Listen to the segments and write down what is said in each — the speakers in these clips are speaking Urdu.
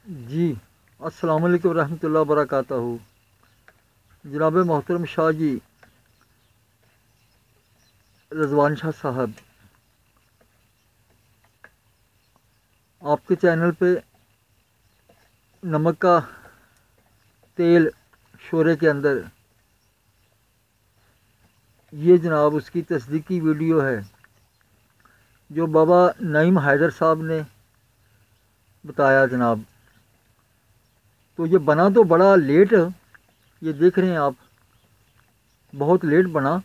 جی السلام علیکم ورحمۃ اللہ وبرکاتہ۔ جناب محترم شاہ جی، رضوان شاہ صاحب، آپ کے چینل پہ نمک کا تیل شورے کے اندر، یہ جناب اس کی تصدیقی ویڈیو ہے جو بابا نعیم حیدر صاحب نے بتایا جناب۔ تو یہ بنا تو بڑا لیٹ، یہ دیکھ رہے ہیں آپ، بہت لیٹ بنا۔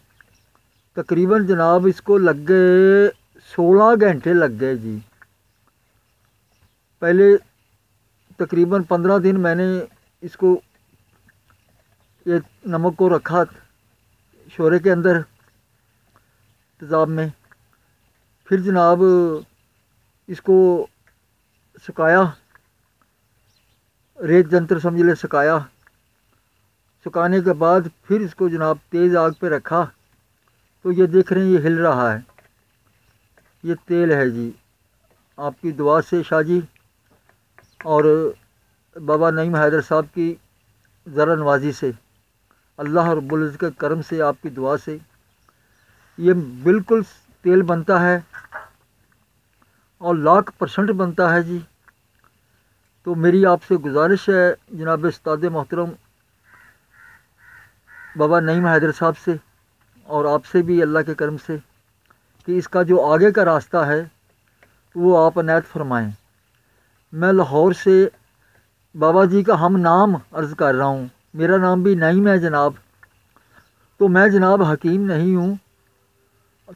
تقریباً جناب اس کو لگ گئے 16 گھنٹے لگ گئے جی۔ پہلے تقریباً 15 دن میں نے اس کو، یہ نمک کو رکھا شورے کے اندر تیزاب میں، پھر جناب اس کو سکایا، ریت جنتر سمجھ لے، سکایا۔ سکانے کے بعد پھر اس کو جناب تیز آگ پہ رکھا، تو یہ دیکھ رہے ہیں یہ ہل رہا ہے، یہ تیل ہے جی۔ آپ کی دعا سے شاہ جی اور بابا نعیم حیدر صاحب کی ذرا نوازی سے، اللہ رب العزت کے کرم سے، آپ کی دعا سے یہ بالکل تیل بنتا ہے اور 100% بنتا ہے جی۔ تو میری آپ سے گزارش ہے جناب استاد محترم بابا نعیم حیدر صاحب سے اور آپ سے بھی اللہ کے کرم سے، کہ اس کا جو آگے کا راستہ ہے وہ آپ عنایت فرمائیں۔ میں لاہور سے بابا جی کا ہم نام عرض کر رہا ہوں، میرا نام بھی نعیم ہے جناب۔ تو میں جناب حکیم نہیں ہوں،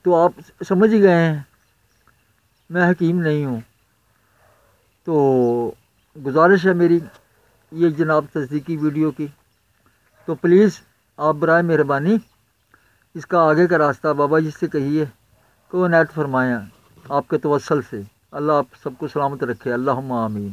تو آپ سمجھ ہی گئے ہیں میں حکیم نہیں ہوں۔ تو گزارش ہے میری یہ جناب تصدیقی ویڈیو کی، تو پلیز آپ برائے مہربانی اس کا آگے کا راستہ بابا جی سے کہیے کہ عنایت فرمائیں آپ کے توسل سے۔ اللہ آپ سب کو سلامت رکھے، اللہم آمین۔